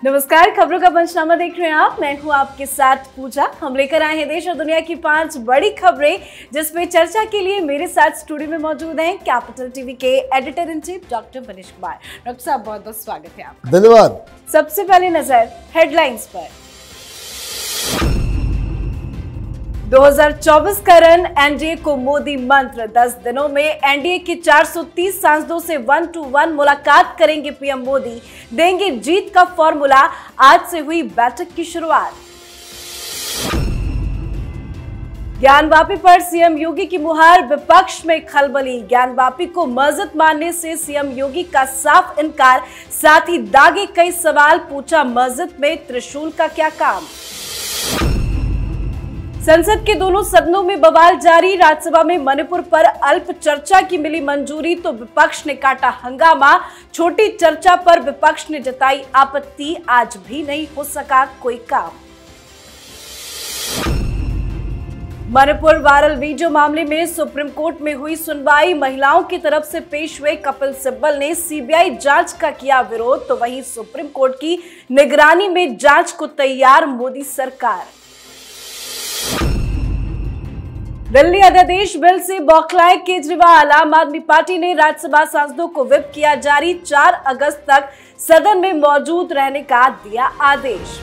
नमस्कार, खबरों का पंचनामा देख रहे हैं आप। मैं हूं आपके साथ पूजा। हम लेकर आए हैं देश और दुनिया की 5 बड़ी खबरें, जिसमें चर्चा के लिए मेरे साथ स्टूडियो में मौजूद हैं कैपिटल टीवी के editor in chief doctor Manish Kumar. Doctor साहब, बहुत बहुत स्वागत है आपका। धन्यवाद। सबसे पहले नजर हेडलाइंस पर। 2024 का रन एनडीए को मोदी मंत्र। 10 दिनों में एनडीए के 430 सांसदों से 1-to-1 मुलाकात करेंगे पीएम मोदी, देंगे जीत का फॉर्मूला। आज से हुई बैठक की शुरुआत। ज्ञानवापी पर सीएम योगी की मुहर, विपक्ष में खलबली। ज्ञानवापी को मस्जिद मानने से सीएम योगी का साफ इनकार, साथ ही दागे कई सवाल। पूछा, मस्जिद में त्रिशूल का क्या काम। संसद के दोनों सदनों में बवाल जारी। राज्यसभा में मणिपुर पर अल्प चर्चा की मिली मंजूरी, तो विपक्ष ने काटा हंगामा। छोटी चर्चा पर विपक्ष ने जताई आपत्ति, आज भी नहीं हो सका कोई काम। मणिपुर वायरल वीडियो मामले में सुप्रीम कोर्ट में हुई सुनवाई। महिलाओं की तरफ से पेश हुए कपिल सिब्बल ने सीबीआई जांच का किया विरोध, तो वहीं सुप्रीम कोर्ट की निगरानी में जांच को तैयार मोदी सरकार। दिल्ली अध्यादेश बिल से बौखलाए केजरीवाल। आम आदमी पार्टी ने राज्यसभा सांसदों को व्हिप किया जारी। 4 अगस्त तक सदन में मौजूद रहने का दिया आदेश।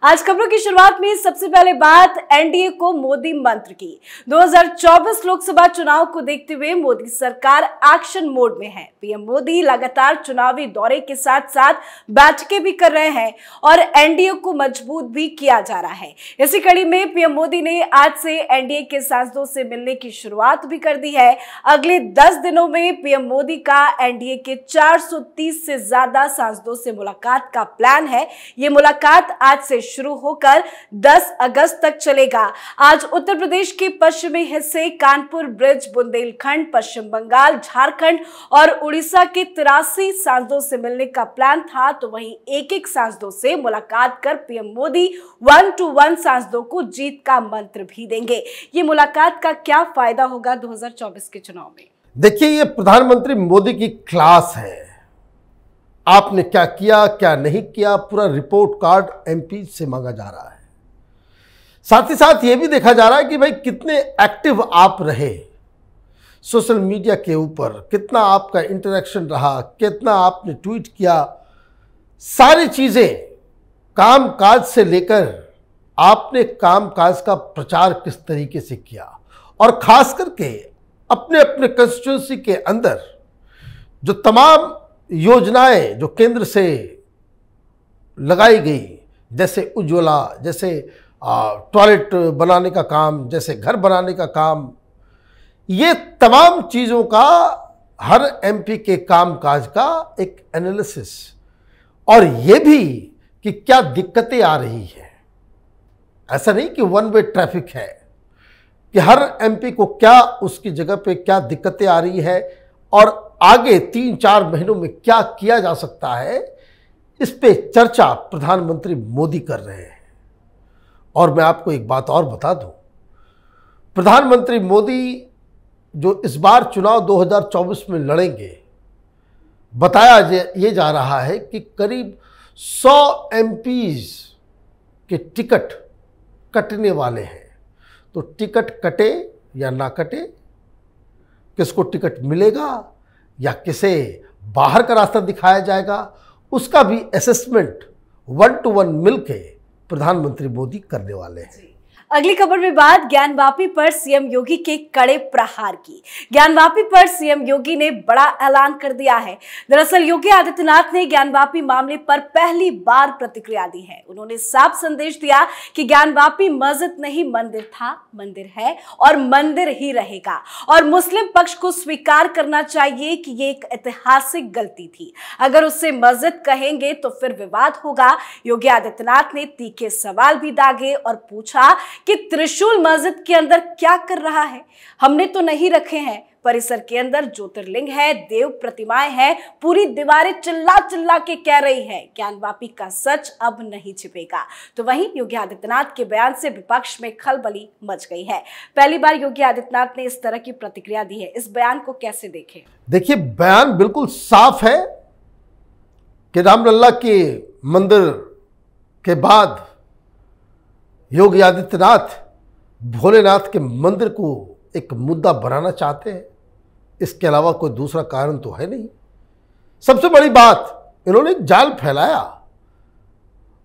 आज खबरों की शुरुआत में सबसे पहले बात एनडीए को मोदी मंत्र की। 2024 लोकसभा चुनाव को देखते हुए मोदी सरकार एक्शन मोड में है। पीएम मोदी लगातार चुनावी दौरे के साथ साथ बैठकें भी कर रहे हैं और एनडीए को मजबूत भी किया जा रहा है। इसी कड़ी में पीएम मोदी ने आज से एनडीए के सांसदों से मिलने की शुरुआत भी कर दी है। अगले 10 दिनों में पीएम मोदी का एनडीए के 430 से ज्यादा सांसदों से मुलाकात का प्लान है। ये मुलाकात आज से शुरू होकर 10 अगस्त तक चलेगा। आज उत्तर प्रदेश के पश्चिमी हिस्से कानपुर ब्रिज, बुंदेलखंड, पश्चिम बंगाल, झारखंड और उड़ीसा के 83 सांसदों से मिलने का प्लान था, तो वहीं एक-एक सांसदों से मुलाकात कर पीएम मोदी 1-to-1 सांसदों को जीत का मंत्र भी देंगे। ये मुलाकात का क्या फायदा होगा 2024 के चुनाव में? देखिए, ये प्रधानमंत्री मोदी की क्लास है। आपने क्या किया, क्या नहीं किया, पूरा रिपोर्ट कार्ड एमपी से मांगा जा रहा है। साथ ही साथ ये भी देखा जा रहा है कि भाई कितने एक्टिव आप रहे सोशल मीडिया के ऊपर, कितना आपका इंटरेक्शन रहा, कितना आपने ट्वीट किया। सारी चीज़ें, काम काज से लेकर आपने काम काज का प्रचार किस तरीके से किया, और ख़ास करके अपने अपने कंस्टिट्यूंसी के अंदर जो तमाम योजनाएं जो केंद्र से लगाई गई, जैसे उज्ज्वला, जैसे टॉयलेट बनाने का काम, जैसे घर बनाने का काम, ये तमाम चीज़ों का हर एमपी के कामकाज का एक एनालिसिस, और ये भी कि क्या दिक्कतें आ रही हैं। ऐसा नहीं कि वन वे ट्रैफिक है, कि हर एमपी को क्या उसकी जगह पे क्या दिक्कतें आ रही है और आगे 3-4 महीनों में क्या किया जा सकता है, इस पे चर्चा प्रधानमंत्री मोदी कर रहे हैं। और मैं आपको एक बात और बता दूं, प्रधानमंत्री मोदी जो इस बार चुनाव 2024 में लड़ेंगे, बताया ये जा रहा है कि करीब 100 एमपीज के टिकट कटने वाले हैं। तो टिकट कटे या ना कटे, किसको टिकट मिलेगा या किसे बाहर का रास्ता दिखाया जाएगा, उसका भी असेसमेंट 1-to-1 मिलके प्रधानमंत्री मोदी करने वाले हैं। अगली खबर में बात ज्ञानवापी पर सीएम योगी के कड़े प्रहार की। ज्ञानवापी पर सीएम योगी ने बड़ा ऐलान कर दिया है। दरअसल योगी आदित्यनाथ ने ज्ञानवापी मामले पर पहली बार प्रतिक्रिया दी है। उन्होंने साफ संदेश दिया कि ज्ञानवापी मस्जिद नहीं मंदिर था, मंदिर है और मंदिर ही रहेगा, और मुस्लिम पक्ष को स्वीकार करना चाहिए कि ये एक ऐतिहासिक गलती थी। अगर उससे मस्जिद कहेंगे तो फिर विवाद होगा। योगी आदित्यनाथ ने तीखे सवाल भी दागे और पूछा कि त्रिशूल मस्जिद के अंदर क्या कर रहा है? हमने तो नहीं रखे हैं। परिसर के अंदर ज्योतिर्लिंग है, देव प्रतिमाएं हैं, पूरी दीवारें चिल्ला चिल्ला के कह रही है ज्ञानवापी का सच अब नहीं छिपेगा। तो वहीं योगी आदित्यनाथ के बयान से विपक्ष में खलबली मच गई है। पहली बार योगी आदित्यनाथ ने इस तरह की प्रतिक्रिया दी है। इस बयान को कैसे देखें? देखिए, बयान बिल्कुल साफ है कि रामलला के मंदिर के बाद योगी आदित्यनाथ भोलेनाथ के मंदिर को एक मुद्दा बनाना चाहते हैं। इसके अलावा कोई दूसरा कारण तो है नहीं। सबसे बड़ी बात, इन्होंने एक जाल फैलाया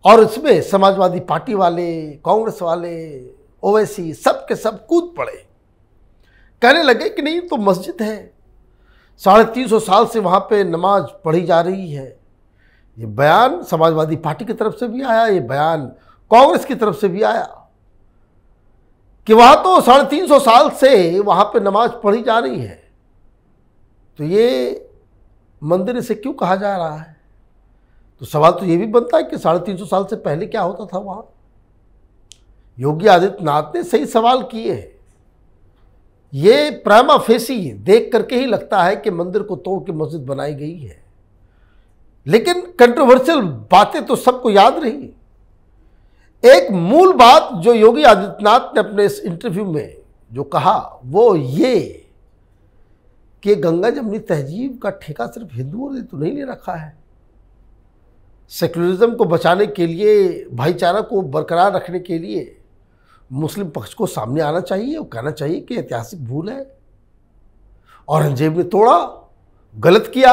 और इसमें समाजवादी पार्टी वाले, कांग्रेस वाले, ओवैसी सब के सब कूद पड़े। कहने लगे कि नहीं तो मस्जिद है, 350 साल से वहाँ पे नमाज पढ़ी जा रही है। ये बयान समाजवादी पार्टी की तरफ से भी आया, ये बयान कांग्रेस की तरफ से भी आया कि वहाँ तो 350 साल से वहाँ पे नमाज पढ़ी जा रही है, तो ये मंदिर इसे क्यों कहा जा रहा है? तो सवाल तो ये भी बनता है कि 350 साल से पहले क्या होता था वहाँ। योगी आदित्यनाथ ने सही सवाल किए हैं। ये प्राइमा फेसी देख करके ही लगता है कि मंदिर को तोड़ के मस्जिद बनाई गई है, लेकिन कंट्रोवर्शियल बातें तो सबको याद रही। एक मूल बात जो योगी आदित्यनाथ ने अपने इस इंटरव्यू में जो कहा वो ये कि गंगा जमुनी तहजीब का ठेका सिर्फ हिंदुओं ने तो नहीं ले रखा है। सेक्युलरिज्म को बचाने के लिए, भाईचारा को बरकरार रखने के लिए मुस्लिम पक्ष को सामने आना चाहिए और कहना चाहिए कि ऐतिहासिक भूल है, औरंगजेब ने तोड़ा, गलत किया,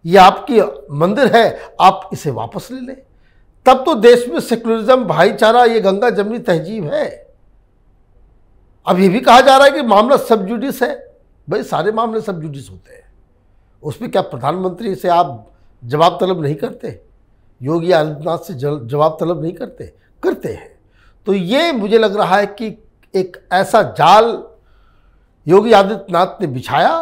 ये आपकी मंदिर है, आप इसे वापस ले लें। तब तो देश में सेक्युलरिज्म, भाईचारा, ये गंगा जमुनी तहजीब है। अब ये भी कहा जा रहा है कि मामला सब जुडिस है। भाई सारे मामले सब जुडिस होते हैं, उसमें क्या प्रधानमंत्री से आप जवाब तलब नहीं करते? योगी आदित्यनाथ से जवाब तलब नहीं करते? करते हैं। तो ये मुझे लग रहा है कि एक ऐसा जाल योगी आदित्यनाथ ने बिछाया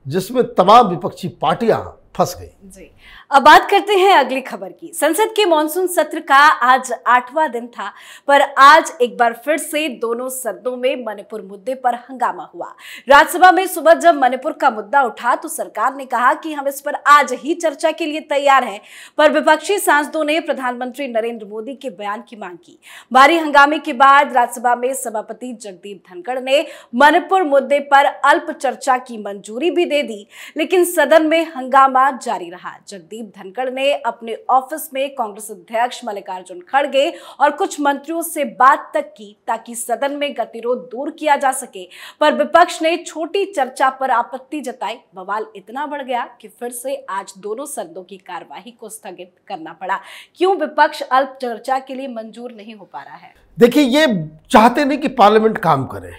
जिसमें तमाम विपक्षी पार्टियां फंस गई। जी, अब बात करते हैं अगली खबर की। संसद के मॉनसून सत्र का आज 8वां दिन था, पर आज एक बार फिर से दोनों सदनों में मणिपुर मुद्दे पर हंगामा हुआ। राज्यसभा में सुबह जब मणिपुर का मुद्दा उठा तो सरकार ने कहा कि हम इस पर आज ही चर्चा के लिए तैयार हैं, पर विपक्षी सांसदों ने प्रधानमंत्री नरेंद्र मोदी के बयान की मांग की। भारी हंगामे के बाद राज्यसभा में सभापति जगदीप धनखड़ ने मणिपुर मुद्दे पर अल्प चर्चा की मंजूरी भी दे दी, लेकिन सदन में हंगामा जारी रहा। जगदीप धनखड़ ने अपने ऑफिस में कांग्रेस अध्यक्ष मल्लिकार्जुन खड़गे और कुछ मंत्रियों से बात तक की ताकि सदन में गतिरोध दूर किया जा सके, पर विपक्ष ने छोटी चर्चा पर आपत्ति जताई। बवाल इतना बढ़ गया कि फिर से आज दोनों सदनों की कार्यवाही को स्थगित करना पड़ा। क्यों विपक्ष अल्प चर्चा के लिए मंजूर नहीं हो पा रहा है? देखिए, ये चाहते नहीं कि पार्लियामेंट काम करे।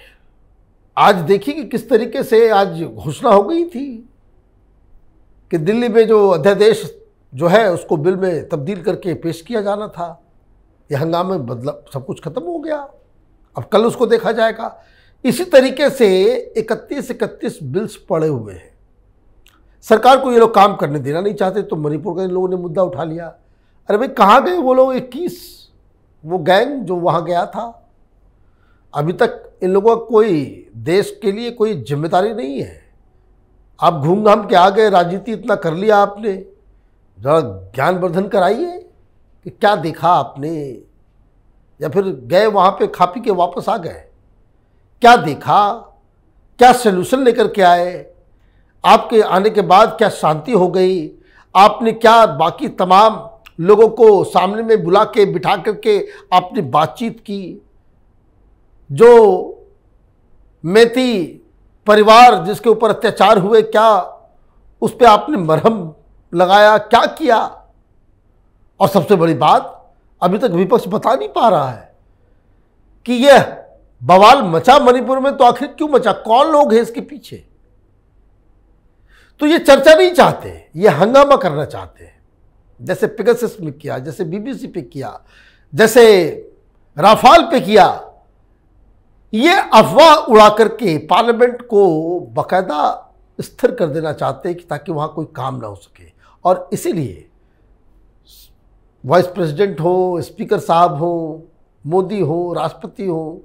आज देखिए कि किस तरीके से आज घोषणा हो गई थी कि दिल्ली में जो अध्यादेश जो है उसको बिल में तब्दील करके पेश किया जाना था। ये हंगामे बदला, सब कुछ खत्म हो गया। अब कल उसको देखा जाएगा। इसी तरीके से 31 बिल्स पड़े हुए हैं। सरकार को ये लोग काम करने देना नहीं चाहते, तो मणिपुर का इन लोगों ने मुद्दा उठा लिया। अरे भाई, कहाँ गए वो लोग 21, वो गैंग जो वहाँ गया था? अभी तक इन लोगों का कोई देश के लिए कोई जिम्मेदारी नहीं है। आप घूम घाम के आ गए, राजनीति इतना कर लिया आपने, जरा ज्ञानवर्धन कराइए कि क्या देखा आपने, या फिर गए वहाँ पे खा पी के वापस आ गए, क्या देखा, क्या सलूशन लेकर के आए, आपके आने के बाद क्या शांति हो गई, आपने क्या बाकी तमाम लोगों को सामने में बुला के बिठा करके आपने बातचीत की, जो मेती परिवार जिसके ऊपर अत्याचार हुए, क्या उस पर आपने मरहम लगाया, क्या किया? और सबसे बड़ी बात, अभी तक विपक्ष बता नहीं पा रहा है कि यह बवाल मचा मणिपुर में तो आखिर क्यों मचा, कौन लोग हैं इसके पीछे। तो ये चर्चा नहीं चाहते, ये हंगामा करना चाहते हैं, जैसे पेगासस में किया, जैसे बीबीसी पे किया, जैसे राफाल पे किया। ये अफवाह उड़ा करके पार्लियामेंट को बाकायदा स्थिर कर देना चाहते हैं कि ताकि वहाँ कोई काम ना हो सके। और इसीलिए वाइस प्रेसिडेंट हो, स्पीकर साहब हो, मोदी हो, राष्ट्रपति हो,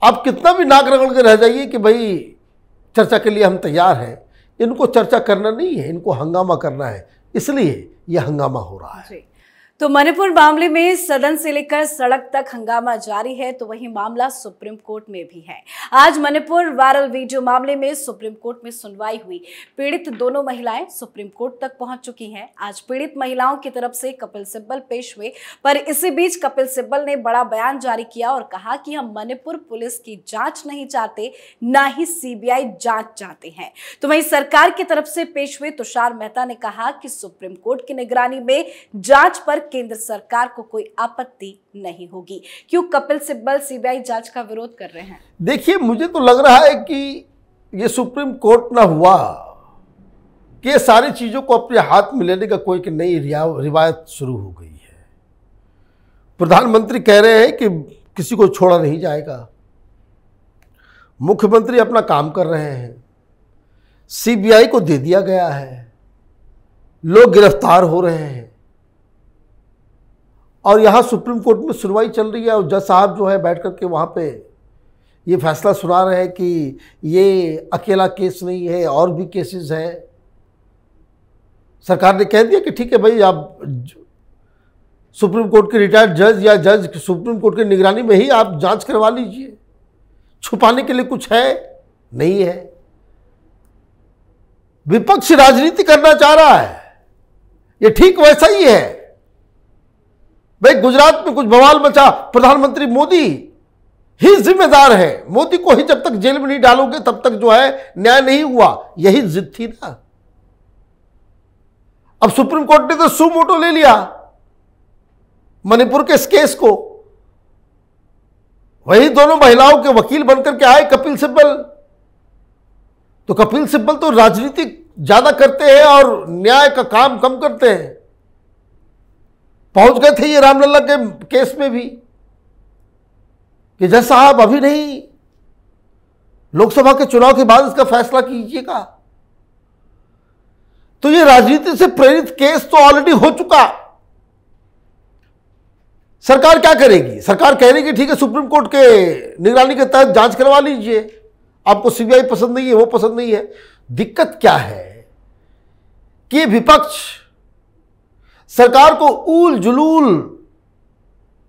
आप कितना भी नाक रगड़ के रह जाइए कि भाई चर्चा के लिए हम तैयार हैं। इनको चर्चा करना नहीं है, इनको हंगामा करना है, इसलिए यह हंगामा हो रहा है। तो मणिपुर मामले में सदन से लेकर सड़क तक हंगामा जारी है, तो वही मामला सुप्रीम कोर्ट में भी है। आज मणिपुर वायरल वीडियो मामले में सुप्रीम कोर्ट में सुनवाई हुई। पीड़ित दोनों महिलाएं सुप्रीम कोर्ट तक पहुंच चुकी हैं। आज पीड़ित महिलाओं की तरफ से कपिल सिब्बल पेश हुए, पर इसी बीच कपिल सिब्बल ने बड़ा बयान जारी किया और कहा कि हम मणिपुर पुलिस की जांच नहीं चाहते, ना ही सीबीआई जांच चाहते हैं। तो वहीं सरकार की तरफ से पेश हुए तुषार मेहता ने कहा कि सुप्रीम कोर्ट की निगरानी में जांच पर केंद्र सरकार को कोई आपत्ति नहीं होगी। क्यों कपिल सिब्बल सीबीआई जांच का विरोध कर रहे हैं? देखिए, मुझे तो लग रहा है कि ये सुप्रीम कोर्ट ना हुआ कि ये सारी चीजों को अपने हाथ में लेने का कोई नई रिवायत शुरू हो गई है। प्रधानमंत्री कह रहे हैं कि किसी को छोड़ा नहीं जाएगा, मुख्यमंत्री अपना काम कर रहे हैं, सीबीआई को दे दिया गया है, लोग गिरफ्तार हो रहे हैं और यहां सुप्रीम कोर्ट में सुनवाई चल रही है और जज साहब जो है बैठ करके वहां पे ये फैसला सुना रहे हैं कि ये अकेला केस नहीं है, और भी केसेस हैं। सरकार ने कह दिया कि ठीक है भाई, आप सुप्रीम कोर्ट के रिटायर्ड जज या जज सुप्रीम कोर्ट की निगरानी में ही आप जांच करवा लीजिए, छुपाने के लिए कुछ है नहीं है। विपक्ष राजनीति करना चाह रहा है, ये ठीक वैसा ही है भाई। गुजरात में कुछ बवाल मचा, प्रधानमंत्री मोदी ही जिम्मेदार है, मोदी को ही जब तक जेल में नहीं डालोगे तब तक जो है न्याय नहीं हुआ, यही जिद थी ना। अब सुप्रीम कोर्ट ने तो सू मोटो ले लिया मणिपुर के इस केस को। वही दोनों महिलाओं के वकील बनकर के आए कपिल सिब्बल। तो कपिल सिब्बल तो राजनीति ज्यादा करते हैं और न्याय का काम कम करते हैं। पहुंच गए थे ये रामलला के केस में भी कि जज साहब अभी नहीं, लोकसभा के चुनाव के बाद इसका फैसला कीजिएगा। तो ये राजनीति से प्रेरित केस तो ऑलरेडी हो चुका। सरकार क्या करेगी? सरकार कह रही कि ठीक है, सुप्रीम कोर्ट के निगरानी के तहत जांच करवा लीजिए, आपको सीबीआई पसंद नहीं है, वो पसंद नहीं है। दिक्कत क्या है कि विपक्ष सरकार को ऊल जुलूल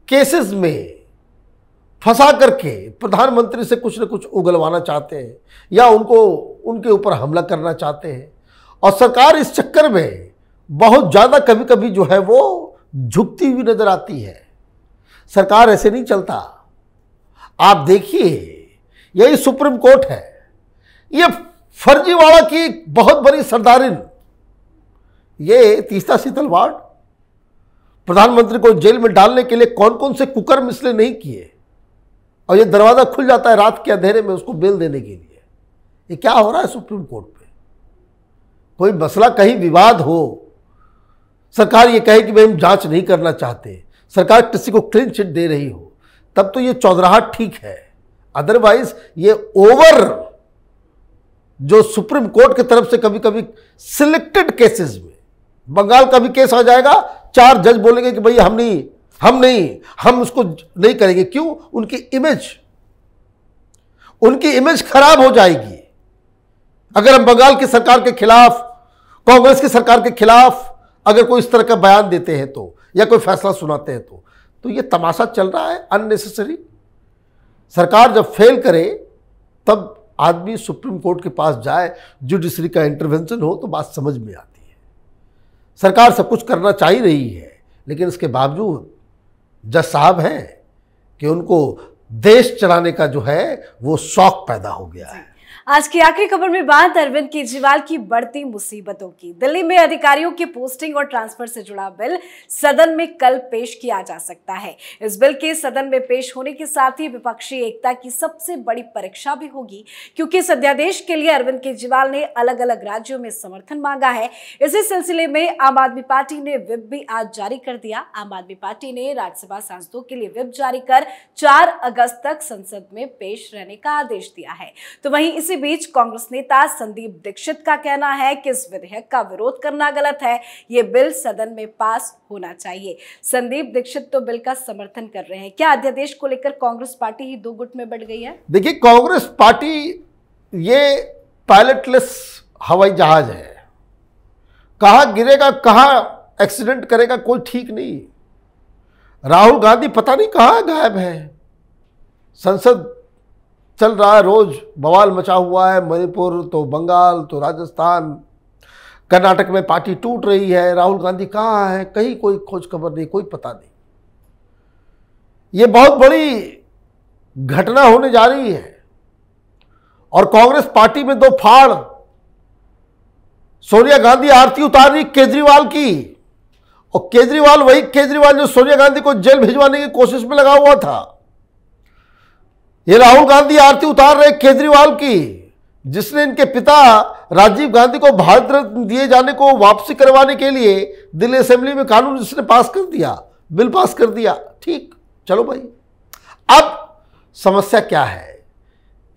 केसेस में फंसा करके प्रधानमंत्री से कुछ न कुछ उगलवाना चाहते हैं या उनको उनके ऊपर हमला करना चाहते हैं। और सरकार इस चक्कर में बहुत ज़्यादा कभी कभी जो है वो झुकती हुई नजर आती है। सरकार ऐसे नहीं चलता। आप देखिए, यही सुप्रीम कोर्ट है, ये फर्जीवाड़ा की बहुत बड़ी सरदारिन, ये तीस्ता शीतल वार्ड प्रधानमंत्री को जेल में डालने के लिए कौन कौन से कुकर्म इसलिए नहीं किए, और ये दरवाजा खुल जाता है रात के अंधेरे में उसको बेल देने के लिए। ये क्या हो रहा है सुप्रीम कोर्ट पे? कोई मसला, कहीं विवाद हो, सरकार ये कहे कि भाई हम जांच नहीं करना चाहते, सरकार किसी को क्लीन चिट दे रही हो, तब तो ये चौधराहट ठीक है। अदरवाइज ये ओवर जो सुप्रीम कोर्ट की तरफ से कभी कभी सिलेक्टेड केसेस में, बंगाल का भी केस आ जाएगा, 4 जज बोलेंगे कि भाई हम उसको नहीं करेंगे। क्यों? उनकी इमेज खराब हो जाएगी। अगर हम बंगाल की सरकार के खिलाफ, कांग्रेस की सरकार के खिलाफ अगर कोई इस तरह का बयान देते हैं तो, या कोई फैसला सुनाते हैं तो ये तमाशा चल रहा है अननेसेसरी। सरकार जब फेल करे तब आदमी सुप्रीम कोर्ट के पास जाए, जुडिशरी का इंटरवेंशन हो तो बात समझ में आती है। सरकार सब कुछ करना चाह ही रही है, लेकिन इसके बावजूद जज साहब हैं कि उनको देश चलाने का जो है वो शौक पैदा हो गया है। आज की आखिरी खबर में बात अरविंद केजरीवाल की बढ़ती मुसीबतों की। दिल्ली में अधिकारियों की पोस्टिंग और ट्रांसफर से जुड़ा बिल सदन में कल पेश किया जा सकता है। इस बिल के सदन में पेश होने के साथ ही विपक्षी एकता की सबसे बड़ी परीक्षा भी होगी, क्योंकि इस अध्यादेश के लिए अरविंद केजरीवाल ने अलग अलग राज्यों में समर्थन मांगा है। इसी सिलसिले में आम आदमी पार्टी ने व्हिप भी आज जारी कर दिया। आम आदमी पार्टी ने राज्यसभा सांसदों के लिए व्हिप जारी कर 4 अगस्त तक संसद में पेश रहने का आदेश दिया है। तो वहीं इसी बीच कांग्रेस नेता संदीप दीक्षित का कहना है कि इस विधेयक का विरोध करना गलत है, ये बिल सदन में पास होना चाहिए। संदीप दीक्षित तो बिल का समर्थन कर रहे हैं। क्या अध्यादेश को लेकर कांग्रेस पार्टी ही 2 गुट में बंट गई है? देखिए, कांग्रेस पार्टी ये पायलटलेस हवाई जहाज है। कहाँ गिरेगा, कहाँ एक्सीडेंट करेगा, कोई ठीक नहीं। राहुल गांधी पता नहीं कहाँ गायब है। संसद चल रहा है, रोज बवाल मचा हुआ है। मणिपुर तो बंगाल तो राजस्थान, कर्नाटक में पार्टी टूट रही है। राहुल गांधी कहाँ है, कहीं कोई खोज खबर नहीं, कोई पता नहीं। ये बहुत बड़ी घटना होने जा रही है। और कांग्रेस पार्टी में दो फाड़। सोनिया गांधी आरती उतार रही केजरीवाल की, और केजरीवाल वही केजरीवाल जो सोनिया गांधी को जेल भिजवाने की कोशिश में लगा हुआ था। ये राहुल गांधी आरती उतार रहे केजरीवाल की, जिसने इनके पिता राजीव गांधी को भारत रत्न दिए जाने को वापसी करवाने के लिए दिल्ली असेंबली में कानून जिसने पास कर दिया, बिल पास कर दिया। ठीक, चलो भाई। अब समस्या क्या है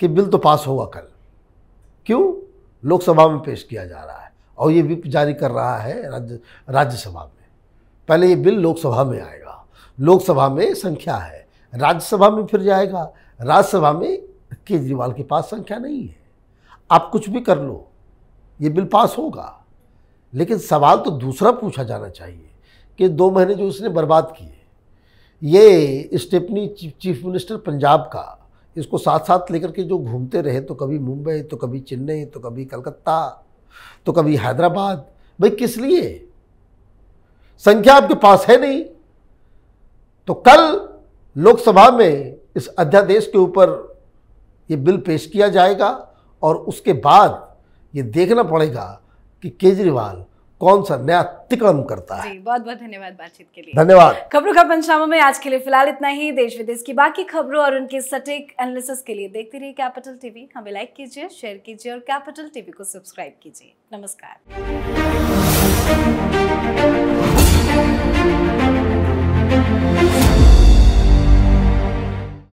कि बिल तो पास होगा कल, क्यों? लोकसभा में पेश किया जा रहा है और ये व्हिप जारी कर रहा है राज्यसभा में। पहले ये बिल लोकसभा में आएगा, लोकसभा में संख्या है, राज्यसभा में फिर जाएगा, राज्यसभा में केजरीवाल के पास संख्या नहीं है। आप कुछ भी कर लो, ये बिल पास होगा। लेकिन सवाल तो दूसरा पूछा जाना चाहिए कि 2 महीने जो उसने बर्बाद किए, ये स्टेफनी चीफ मिनिस्टर पंजाब का, इसको साथ साथ लेकर के जो घूमते रहे, तो कभी मुंबई, तो कभी चेन्नई, तो कभी कलकत्ता, तो कभी हैदराबाद। भाई किस लिए? संख्या आपके पास है नहीं। तो कल लोकसभा में इस अध्यादेश के ऊपर ये बिल पेश किया जाएगा और उसके बाद ये देखना पड़ेगा कि केजरीवाल कौन सा नया तिकड़म करता है। जी, बहुत बहुत धन्यवाद बातचीत के लिए। धन्यवाद। खबरों का पंचनामा में आज के लिए फिलहाल इतना ही। देश विदेश की बाकी खबरों और उनके सटीक एनालिसिस के लिए देखते रहिए कैपिटल टीवी। हमें लाइक कीजिए, शेयर कीजिए और कैपिटल टीवी को सब्सक्राइब कीजिए। नमस्कार।